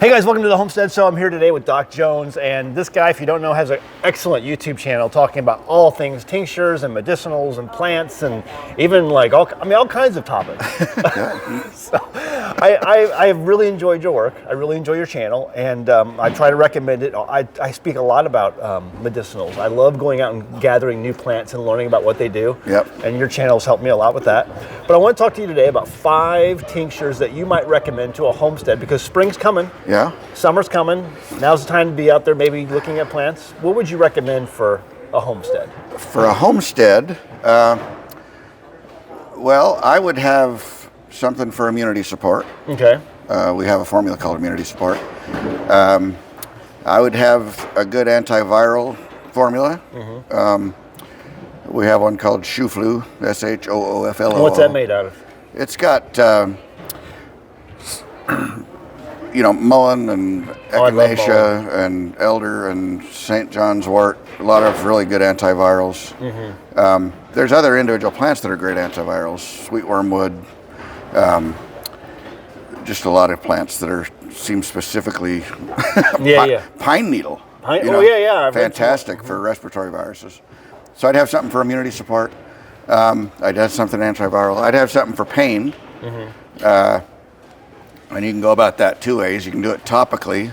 Hey guys, welcome to the Homestead Show. I'm here today with Doc Jones, and this guy, if you don't know, has an excellent YouTube channel talking about all things tinctures and medicinals and plants and even like all kinds of topics. So I have really enjoyed your work. I really enjoy your channel, and I try to recommend it. I speak a lot about medicinals. I love going out and gathering new plants and learning about what they do. Yep. And your channel's helped me a lot with that. But I want to talk to you today about 5 tinctures that you might recommend to a homestead because spring's coming. Yeah. Summer's coming. Now's the time to be out there maybe looking at plants. What would you recommend for a homestead? For a homestead, well, I would have something for immunity support. Okay. We have a formula called immunity support. I would have a good antiviral formula. Mm-hmm. We have one called Shooflu, SHOOFLO. What's that made out of? It's got mullein and echinacea and elder and St. John's wort, a lot of really good antivirals. Mm-hmm. There's other individual plants that are great antivirals, sweet wormwood, just a lot of plants that seem specifically pine needle. Fantastic for respiratory viruses. So I'd have something for immunity support. I'd have something antiviral. I'd have something for pain. Mm-hmm. And you can go about that 2 ways. You can do it topically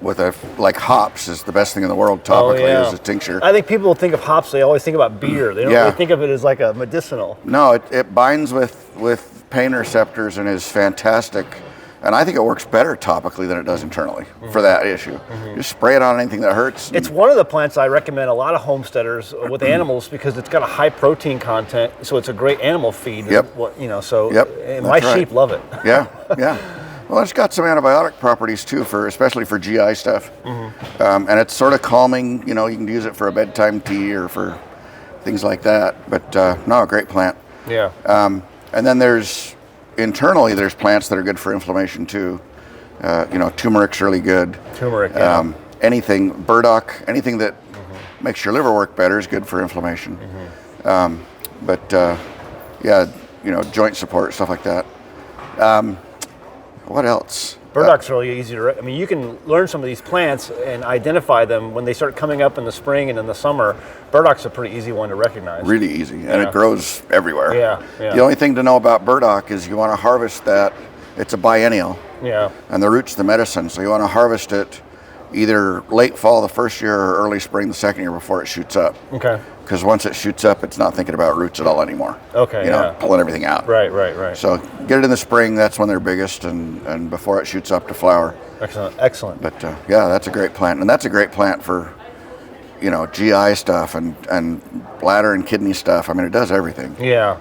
with like hops is the best thing in the world topically as a tincture. I think people think of hops, they always think about beer. They don't really think of it as like a medicinal. No, it binds with pain receptors and is fantastic. And I think it works better topically than it does internally for that issue. Mm-hmm. Just spray it on anything that hurts. It's one of the plants I recommend a lot of homesteaders with animals because it's got a high protein content, so it's a great animal feed. Yep. And my sheep love it. Yeah. Well, it's got some antibiotic properties too, especially for GI stuff. Mm-hmm. And it's sort of calming. You can use it for a bedtime tea or for things like that. But a great plant. Yeah. And then internally, there's plants that are good for inflammation too. Turmeric's really good. Turmeric, burdock, anything that makes your liver work better is good for inflammation. Mm-hmm. Joint support, stuff like that. What else? Burdock's really easy to you can learn some of these plants and identify them when they start coming up in the spring and in the summer. Burdock's a pretty easy one to recognize. Really easy, and it grows everywhere. Yeah. The only thing to know about burdock is you want to harvest that. It's a biennial. Yeah. And the root's the medicine, so you want to harvest it either late fall the first year or early spring the second year before it shoots up. Okay. Because once it shoots up, it's not thinking about roots at all anymore. Okay. Pulling everything out. Right. So get it in the spring. That's when they're biggest, and before it shoots up to flower. Excellent. But that's a great plant, and that's a great plant for, GI stuff and bladder and kidney stuff. It does everything. Yeah.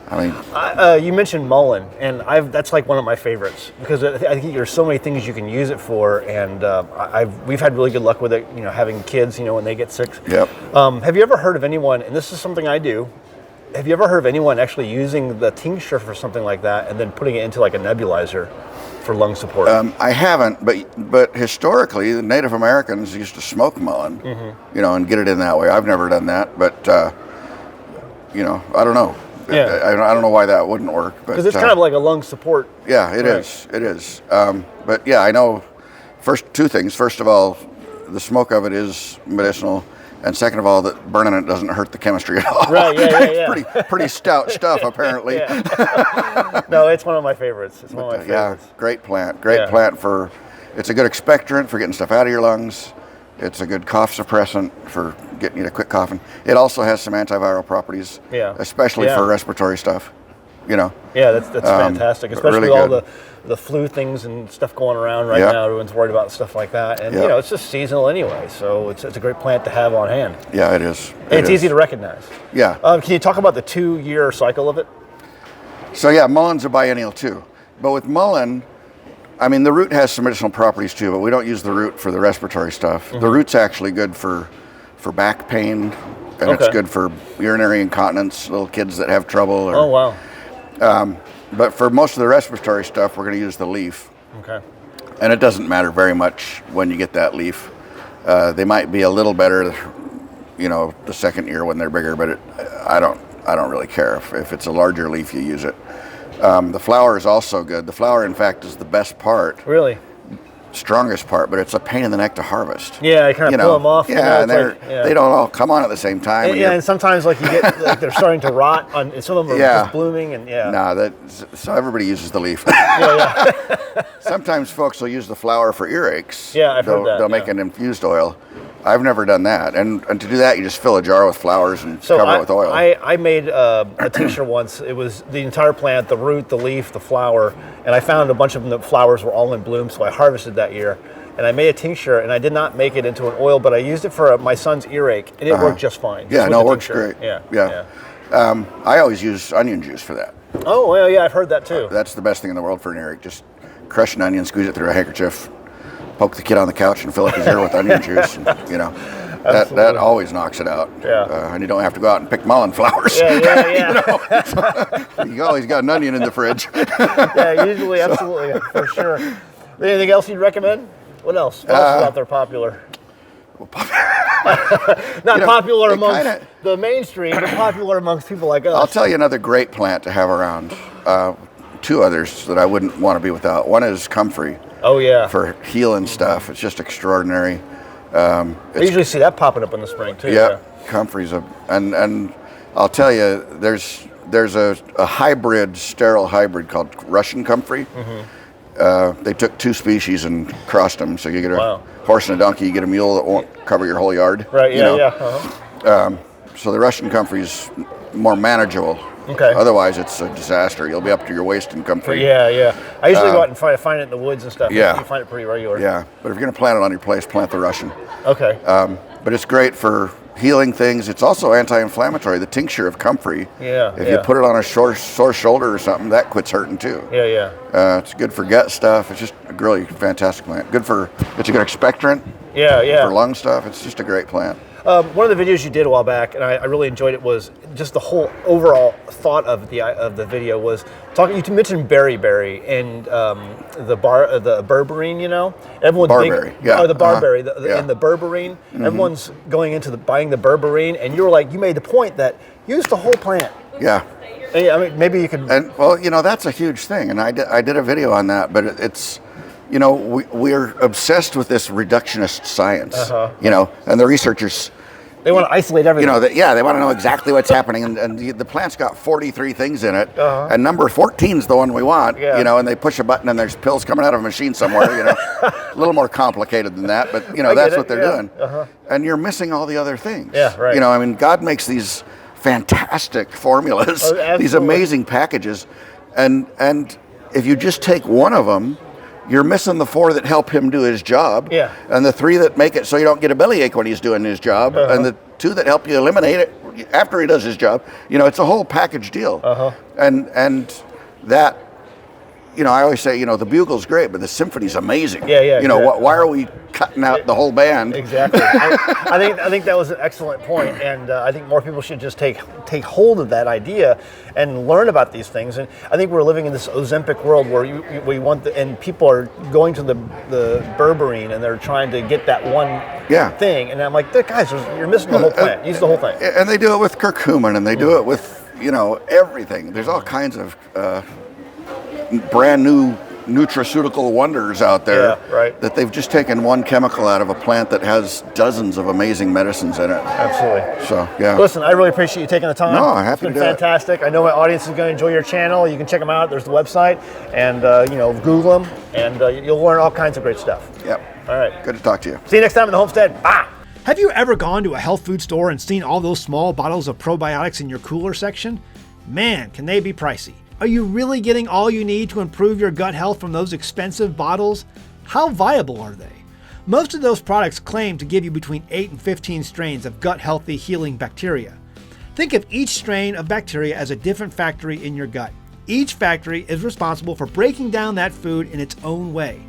You mentioned mullein, and that's like one of my favorites because I think there's so many things you can use it for, and we've had really good luck with it. Having kids, when they get sick. Yep. Have you ever heard of anyone? And this is something I do. Have you ever heard of anyone actually using the tincture for something like that, and then putting it into like a nebulizer for lung support? I haven't, but historically, the Native Americans used to smoke mullein, and get it in that way. I've never done that, but I don't know. Yeah. I don't know why that wouldn't work. Because it's kind of like a lung support. Yeah, it is. It is. But I know. Two things. First of all, the smoke of it is medicinal. And second of all, that burning it doesn't hurt the chemistry at all. Right, yeah. It's pretty stout stuff, apparently. No, it's one of my favorites. It's one of my favorites. Yeah, great plant. Plant it's a good expectorant for getting stuff out of your lungs. It's a good cough suppressant for getting you to quit coughing. It also has some antiviral properties, especially for respiratory stuff. Yeah, that's fantastic, especially really with all the flu things and stuff going around right now. Everyone's worried about stuff like that, and it's just seasonal anyway, so it's a great plant to have on hand. Yeah, it is. It's easy to recognize. Yeah. Can you talk about the 2-year cycle of it? So mullein's a biennial too, but with mullein, the root has some medicinal properties too, but we don't use the root for the respiratory stuff. Mm-hmm. The root's actually good for back pain, and it's good for urinary incontinence, little kids that have trouble. Oh wow. But for most of the respiratory stuff, we're going to use the leaf. Okay. And it doesn't matter very much when you get that leaf. They might be a little better, the second year when they're bigger, but I don't really care if it's a larger leaf. You use it. The flower is also good. The flower, in fact, is the best part. Really? strongest part, but it's a pain in the neck to harvest. Yeah, you kind of pull them off. Yeah, and like, they don't all come on at the same time. And sometimes like you get like they're starting to rot, and some of them are just blooming, and so everybody uses the leaf. Sometimes folks will use the flower for earaches. Yeah, I've heard that. They'll make an infused oil. I've never done that, and to do that, you just fill a jar with flowers and cover it with oil. I made a tincture once. It was the entire plant, the root, the leaf, the flower, and I found a bunch of them. The flowers were all in bloom, so I harvested that year. And I made a tincture, and I did not make it into an oil, but I used it for my son's earache, and it worked just fine. Yeah, it works great. Yeah. I always use onion juice for that. Oh, well, yeah, I've heard that too. That's the best thing in the world for an earache. Just crush an onion, squeeze it through a handkerchief, poke the kid on the couch, and fill up his ear with onion juice. And, that always knocks it out. Yeah. And you don't have to go out and pick mullein flowers. Yeah. You always got an onion in the fridge. Yeah, usually, absolutely, for sure. Anything else you'd recommend? What else? What else is out there popular? Not popular amongst the mainstream, but popular amongst people like us. I'll tell you another great plant to have around. Two others that I wouldn't want to be without. One is comfrey. Oh, yeah. For healing stuff. It's just extraordinary. I usually see that popping up in the spring, too. Yeah, comfrey's and I'll tell you, there's a sterile hybrid called Russian comfrey. Mm-hmm. They took two species and crossed them, so you get a horse and a donkey, you get a mule that won't cover your whole yard. Right, yeah. So the Russian comfrey's more manageable. Okay. Otherwise, it's a disaster. You'll be up to your waist in comfrey. Yeah. I usually go out and find it in the woods and stuff. Yeah. You find it pretty regular. Yeah, but if you're going to plant it on your place, plant the Russian. Okay. But it's great for healing things. It's also anti-inflammatory. The tincture of comfrey. Yeah. If you put it on a sore shoulder or something, that quits hurting too. Yeah. It's good for gut stuff. It's just a really fantastic plant. It's a good expectorant. Yeah. For lung stuff. It's just a great plant. One of the videos you did a while back, and I really enjoyed it, was just the whole overall thought of the video was talking. You mentioned berry and the berberine. Everyone's barberry, the barberry, and the berberine. Mm-hmm. Everyone's going into buying the berberine, and you made the point that use the whole plant. Yeah. I mean, maybe you could. And that's a huge thing, and I did a video on that, but it's. We're obsessed with this reductionist science, and the researchers. They want to isolate everything. They want to know exactly what's happening, and the plant's got 43 things in it, and number 14 is the one we want, and they push a button and there's pills coming out of a machine somewhere, a little more complicated than that, but, that's what they're doing. And you're missing all the other things. Yeah, right. God makes these fantastic formulas, these amazing packages, and if you just take one of them, you're missing the 4 that help him do his job, and the 3 that make it so you don't get a bellyache when he's doing his job, and the 2 that help you eliminate it after he does his job. It's a whole package deal, and that, I always say, the bugle's great, but the symphony's amazing. Exactly. Why are we cutting out the whole band? Exactly. I think that was an excellent point, and I think more people should just take hold of that idea and learn about these things. And I think we're living in this Ozempic world where we want and people are going to the berberine and they're trying to get that one thing. And I'm like, guys, you're missing the whole plant. Use the whole thing. And they do it with curcumin, and they do it with everything. There's all kinds of brand new nutraceutical wonders out there that they've just taken one chemical out of a plant that has dozens of amazing medicines in it. Absolutely. So, yeah. Listen, I really appreciate you taking the time. No, I'm happy to do it. It's been fantastic. I know my audience is going to enjoy your channel. You can check them out. There's the website, and Google them, and you'll learn all kinds of great stuff. Yep. All right. Good to talk to you. See you next time in the Homestead. Bye. Have you ever gone to a health food store and seen all those small bottles of probiotics in your cooler section? Man, can they be pricey. Are you really getting all you need to improve your gut health from those expensive bottles? How viable are they? Most of those products claim to give you between 8 and 15 strains of gut-healthy healing bacteria. Think of each strain of bacteria as a different factory in your gut. Each factory is responsible for breaking down that food in its own way.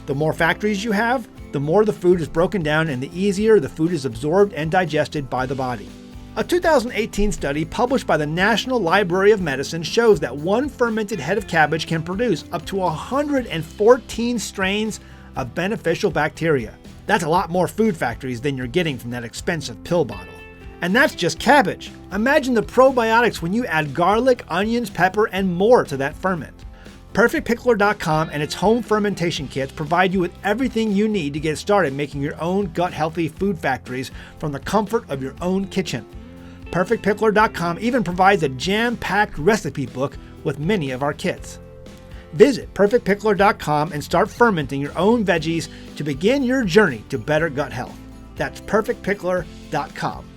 The more factories you have, the more the food is broken down and the easier the food is absorbed and digested by the body. A 2018 study published by the National Library of Medicine shows that one fermented head of cabbage can produce up to 114 strains of beneficial bacteria. That's a lot more food factories than you're getting from that expensive pill bottle. And that's just cabbage. Imagine the probiotics when you add garlic, onions, pepper, and more to that ferment. PerfectPickler.com and its home fermentation kits provide you with everything you need to get started making your own gut-healthy food factories from the comfort of your own kitchen. PerfectPickler.com even provides a jam-packed recipe book with many of our kits. Visit PerfectPickler.com and start fermenting your own veggies to begin your journey to better gut health. That's PerfectPickler.com.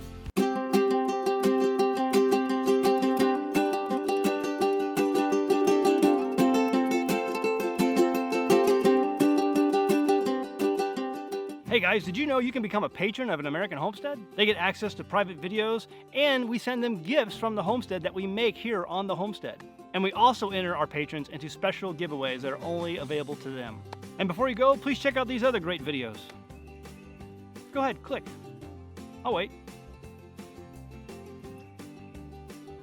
Hey guys, did you know you can become a patron of an American Homestead? They get access to private videos, and we send them gifts from the homestead that we make here on the homestead. And we also enter our patrons into special giveaways that are only available to them. And before you go, please check out these other great videos. Go ahead, click. Oh wait.